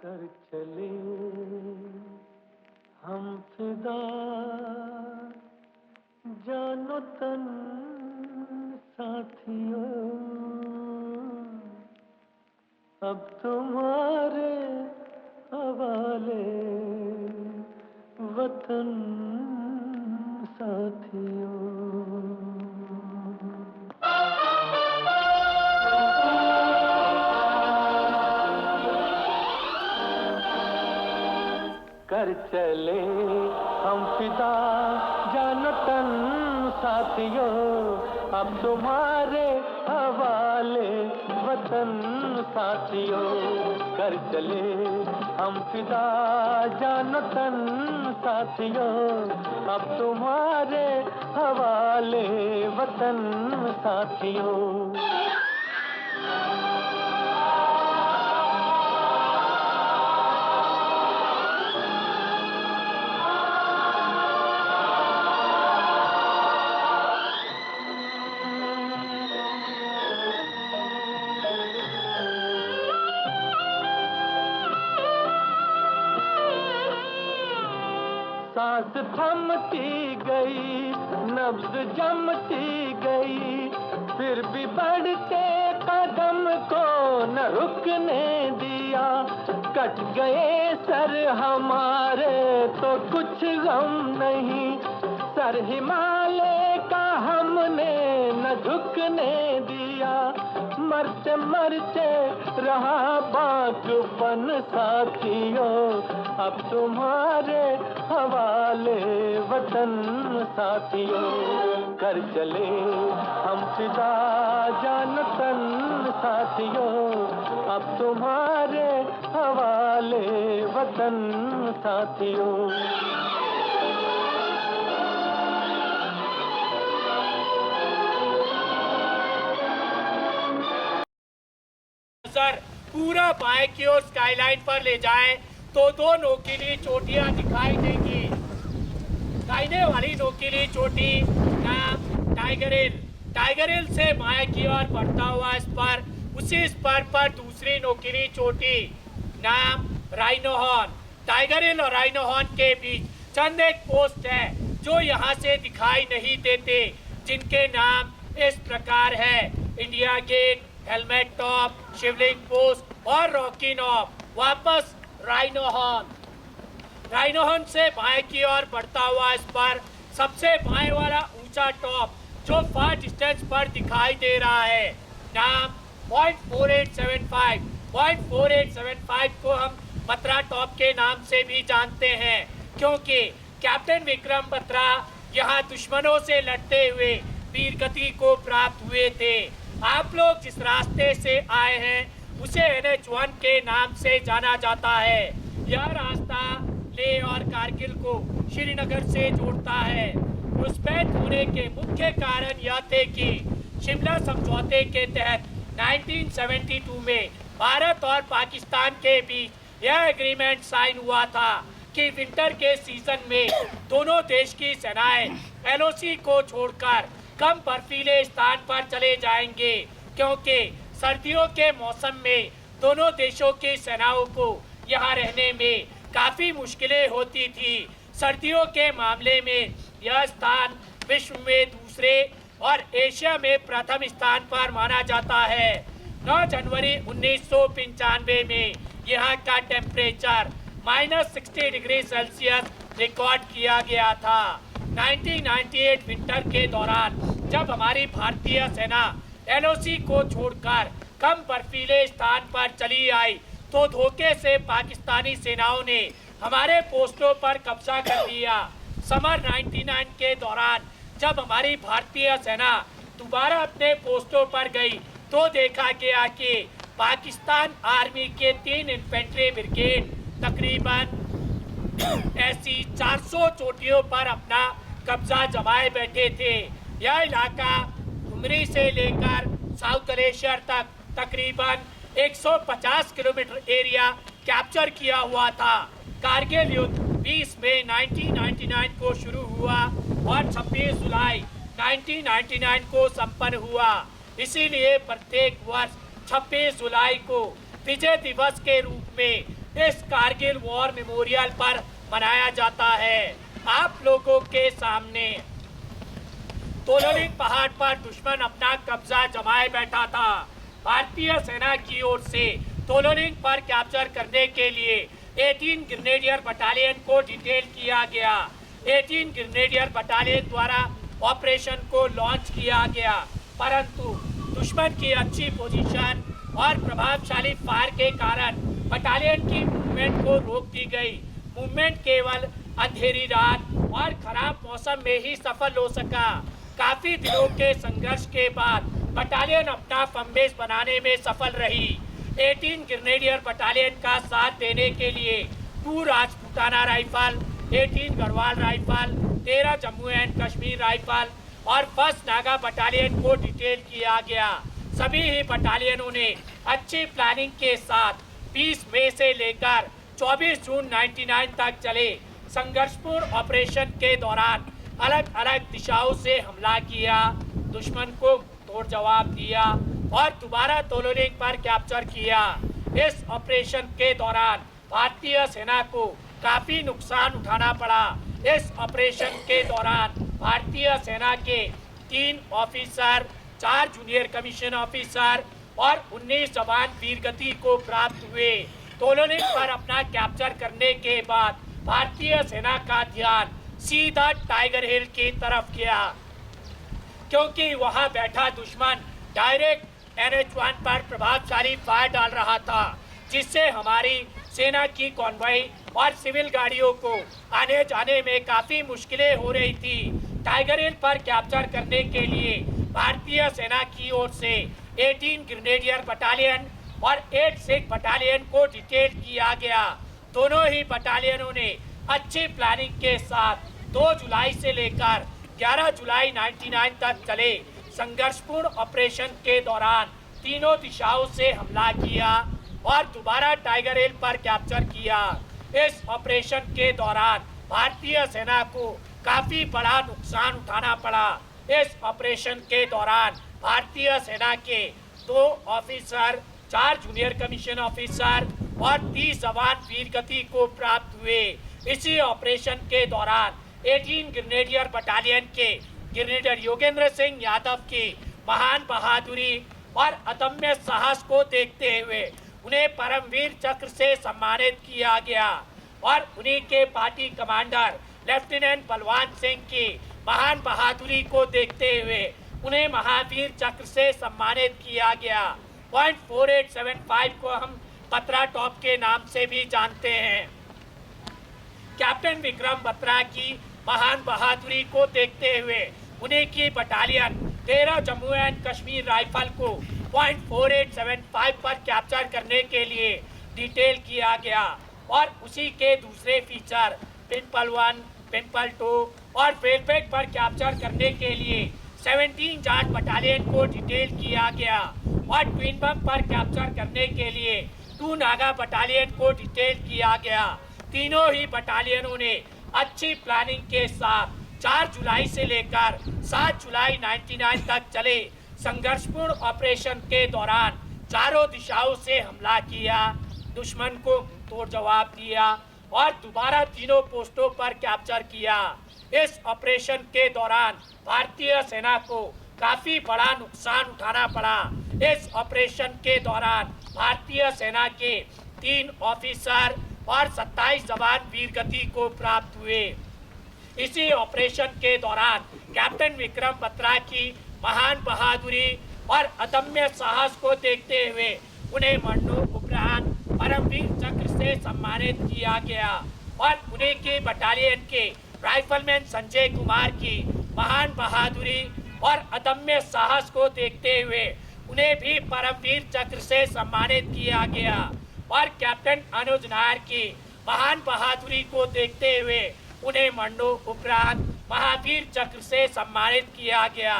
कर चले हम फिदा जानो तन साथियों, अब तुम्हारे हवाले वतन साथियों। कर चले हम फिदा जानो तन साथियों, अब तुम्हारे हवाले वतन साथियों। कर चले हम फिदा जानो तन साथियों, अब तुम्हारे हवाले वतन साथियों। सांस थमती गई, नब्ज जमती गई, फिर भी बढ़ते कदम को न रुकने दिया। कट गए सर हमारे तो कुछ गम नहीं, सर हिमालय का हमने न झुकने दिया। मरते मरते रहा बागपन साथियों, अब तुम्हारे हवाले वतन साथियों। कर चले हम फिदा जान तन साथियों, अब तुम्हारे हवाले वतन साथियों। सर पूरा बाएं की ओर स्काईलाइन पर ले जाएं तो दो नोकीली चोटियां दिखाई देंगी। दाहिने वाली नोकीली चोटी नाम टाइगर हिल, टाइगर हिल से बाएं की ओर बढ़ता हुआ स्पर, उसी स्पर पर दूसरी नोकीली चोटी नाम राइनो हॉर्न। टाइगर हिल और राइनो हॉर्न के बीच चंद एक पोस्ट है जो यहाँ से दिखाई नहीं देते, जिनके नाम इस प्रकार है: इंडिया गेट, हेलमेट टॉप, शिवलिंग पोस्ट और रॉकी नॉब। वापस राइनो हॉर्न। राइनो हॉर्न से बाएं की ओर बढ़ता हुआ स्पर, सबसे बाएं वाला ऊंचा टॉप जो फार डिस्टेंस पर दिखाई दे रहा है, नाम 0.4875। 0.4875 को हम बत्रा टॉप के नाम से भी जानते हैं, क्योंकि कैप्टन विक्रम बत्रा यहाँ दुश्मनों से लड़ते हुए वीरगति को प्राप्त हुए थे। आप लोग जिस रास्ते से आए हैं उसे NH1 के नाम से जाना जाता है। यह रास्ता लेह और कारगिल को श्रीनगर से जोड़ता है। घुसपैठ होने के मुख्य कारण यह थे कि शिमला समझौते के तहत 1972 में भारत और पाकिस्तान के बीच यह एग्रीमेंट साइन हुआ था कि विंटर के सीजन में दोनों देश की सेनाएं LOC को छोड़कर कम बर्फीले स्थान पर चले जाएंगे, क्योंकि सर्दियों के मौसम में दोनों देशों की सेनाओं को यहाँ रहने में काफी मुश्किलें होती थी। सर्दियों के मामले में यह स्थान विश्व में दूसरे और एशिया में प्रथम स्थान पर माना जाता है। 9 जनवरी 1995 में यहाँ का टेम्परेचर -60 डिग्री सेल्सियस रिकॉर्ड किया गया था। 1998 विंटर के दौरान जब हमारी भारतीय सेना LOC को छोड़कर कम बर्फीले स्थान पर चली आई, तो धोखे से पाकिस्तानी सेनाओं ने हमारे पोस्टों पर कब्जा कर लिया। समर 99 के दौरान जब हमारी भारतीय सेना दोबारा अपने पोस्टों पर गई, तो देखा गया कि पाकिस्तान आर्मी के 3 इन्फेंट्री ब्रिगेड तकरीबन ऐसी 400 चोटियों पर अपना कब्जा जमाए बैठे थे। यह इलाका उमरी से लेकर साउथ ग्लेशियर तक तकरीबन 150 किलोमीटर एरिया कैप्चर किया हुआ था। कारगिल युद्ध 20 मई 1999 को शुरू हुआ और 26 जुलाई 1999 को संपन्न हुआ। इसीलिए प्रत्येक वर्ष 26 जुलाई को विजय दिवस के रूप में इस कारगिल वॉर मेमोरियल पर मनाया जाता है। आप लोगों के सामने तोलोलिंग पहाड़ पर दुश्मन अपना कब्जा जमाए बैठा था। भारतीय सेना की ओर से तोलोलिंग पर कैप्चर करने के लिए 18 ग्रेनेडियर बटालियन को डिटेल किया गया। 18 ग्रेनेडियर बटालियन द्वारा ऑपरेशन को लॉन्च किया गया, परंतु दुश्मन की अच्छी पोजीशन और प्रभावशाली फायर के कारण बटालियन की मूवमेंट को रोक दी गई। मूवमेंट केवल अंधेरी रात और खराब मौसम में ही सफल हो सका। काफी दिनों के संघर्ष के बाद बटालियन अपना फंबेस बनाने में सफल रही। 18 ग्रेनेडियर बटालियन का साथ देने के लिए 2 Rajputana rifle, 18 Garhwal rifle, 13 Jammu and Kashmir rifle और 1st नागा बटालियन को डिटेल किया गया। सभी ही बटालियनों ने अच्छी प्लानिंग के साथ 20 मई से लेकर 24 जून 99 तक चले संघर्षपूर्ण ऑपरेशन के दौरान अलग अलग दिशाओं से हमला किया, दुश्मन को तोड़ जवाब दिया और दोबारा तोलोलिंग पर कैप्चर किया। इस ऑपरेशन के दौरान भारतीय सेना को काफी नुकसान उठाना पड़ा। इस ऑपरेशन के दौरान भारतीय सेना के 3 ऑफिसर, 4 जूनियर कमीशन ऑफिसर और 19 जवान वीरगति को प्राप्त हुए। तोलोलिंग पर अपना कैप्चर करने के बाद भारतीय सेना का ध्यान सीधा टाइगर हिल की तरफ गया, क्योंकि वहां बैठा दुश्मन डायरेक्ट NH-1 पर प्रभावशाली फायर डाल रहा था, जिससे हमारी सेना की कॉन्वॉय और सिविल गाड़ियों को आने जाने में काफी मुश्किलें हो रही थी। टाइगर हिल पर कैप्चर करने के लिए भारतीय सेना की ओर से 18 ग्रेनेडियर बटालियन और 8 सिख बटालियन को डिटेल किया गया। दोनों ही बटालियनों ने अच्छी प्लानिंग के साथ 2 जुलाई से लेकर 11 जुलाई 99 तक चले संघर्षपूर्ण ऑपरेशन के दौरान तीनों दिशाओं से हमला किया और दोबारा टाइगर हिल पर कैप्चर किया। इस ऑपरेशन के दौरान भारतीय सेना को काफी बड़ा नुकसान उठाना पड़ा। इस ऑपरेशन के दौरान भारतीय सेना के 2 ऑफिसर, 4 जूनियर कमीशन ऑफिसर और 30 जवान वीरगति को प्राप्त हुए। इसी ऑपरेशन के दौरान 18 ग्रेनेडियर बटालियन के ग्रेनेडियर योगेंद्र सिंह यादव की महान बहादुरी और अदम्य साहस को देखते हुए उन्हें परमवीर चक्र से सम्मानित किया गया और उन्हीं के party commander lieutenant Balwan Singh की महान बहादुरी को देखते हुए उन्हें महावीर चक्र से सम्मानित किया गया। पॉइंट 4875 को हम बत्रा टॉप के नाम से भी जानते हैं। कैप्टन विक्रम बत्रा की महान बहादुरी को देखते हुए उन्हीं की battalion 13 Jammu and Kashmir rifle को पॉइंट 4875 पर कैप्चर करने के लिए डिटेल किया गया और उसी के दूसरे फीचर पिंपल 1, पिंपल 2 और वेलपेट पर कैप्चर करने के लिए 17 जाट बटालियन को डिटेल किया गया और ट्विन बम पर कैप्चर करने के लिए 2 नागा बटालियन को डिटेल किया गया। तीनों ही बटालियनों ने अच्छी प्लानिंग के साथ 4 जुलाई से लेकर 7 जुलाई 99 तक चले संघर्षपूर्ण ऑपरेशन के दौरान चारों दिशाओं से हमला किया, दुश्मन को तोड़ जवाब दिया और दोबारा तीनों पोस्टों पर कैप्चर किया। इस ऑपरेशन के दौरान भारतीय सेना को काफी बड़ा नुकसान उठाना पड़ा। इस ऑपरेशन के दौरान भारतीय सेना के 3 ऑफिसर और 27 जवान वीरगति को प्राप्त हुए। इसी ऑपरेशन के दौरान कैप्टन विक्रम बत्रा की महान बहादुरी और अदम्य साहस को देखते हुए उन्हें मरणों उपरांत परमवीर चक्र से सम्मानित किया गया और उन्हीं की बटालियन के राइफलमैन संजय कुमार की महान बहादुरी और अदम्य साहस को देखते हुए उन्हें भी परमवीर चक्र से सम्मानित किया गया और कैप्टन अनुज नायर की महान बहादुरी को देखते हुए उन्हें मरणों उपरांत महावीर चक्र से सम्मानित किया गया।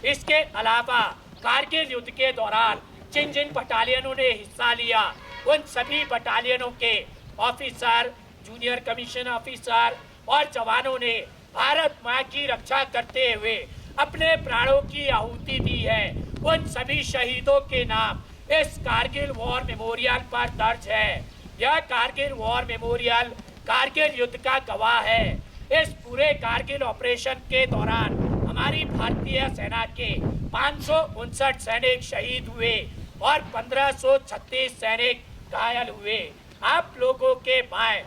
इसके अलावा कारगिल युद्ध के दौरान जिन जिन बटालियनों ने हिस्सा लिया उन सभी बटालियनों के ऑफिसर, जूनियर कमीशन ऑफिसर और जवानों ने भारत माँ की रक्षा करते हुए अपने प्राणों की आहुति दी है। उन सभी शहीदों के नाम इस कारगिल वॉर मेमोरियल पर दर्ज है। यह कारगिल वॉर मेमोरियल कारगिल युद्ध का गवाह है। इस पूरे कारगिल ऑपरेशन के दौरान हमारी भारतीय सेना के 559 सैनिक शहीद हुए और 1536 सैनिक घायल हुए। आप लोगों के बाएं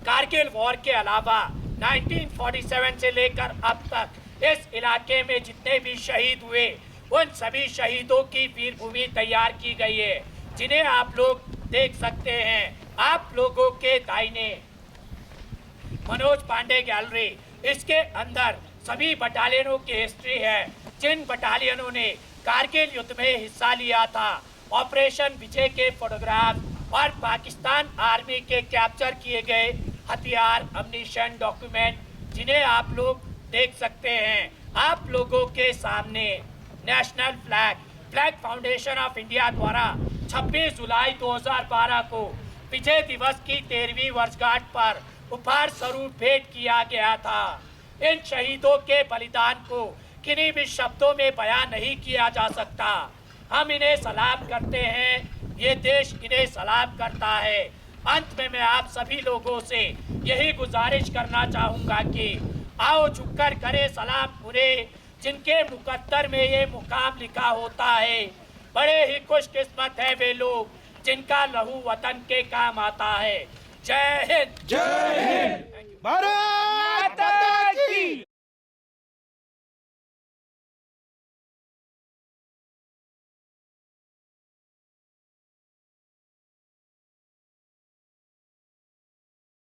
कारगिल वॉर के अलावा 1947 से लेकर अब तक इस इलाके में जितने भी शहीद हुए उन सभी शहीदों की वीर भूमि तैयार की गई है, जिन्हें आप लोग देख सकते हैं। आप लोगों के दाहिने मनोज पांडे गैलरी, इसके अंदर सभी बटालियनों की हिस्ट्री है, जिन बटालियनों ने कारगिल युद्ध में हिस्सा लिया था। ऑपरेशन विजय के फोटोग्राफ और पाकिस्तान आर्मी के कैप्चर किए गए हथियार, अम्युनिशन, डॉक्यूमेंट, जिन्हें आप लोग देख सकते हैं। आप लोगों के सामने national flag foundation of India द्वारा 26 जुलाई 2012 को विजय दिवस की 13वीं वर्षगांठ पर उपहार स्वरूप भेंट किया गया था। इन शहीदों के बलिदान को किन्हीं भी शब्दों में बयान नहीं किया जा सकता। हम इन्हें सलाम करते हैं, ये देश इन्हें सलाम करता है। अंत में मैं आप सभी लोगों से यही गुजारिश करना चाहूँगा कि आओ झुककर करें सलाम उन्हें जिनके मुकद्दर में ये मुकाम लिखा होता है। बड़े ही खुशकिस्मत है वे लोग जिनका लहू वतन के काम आता है। जय हिंद। जय हिंद। भारत माता की।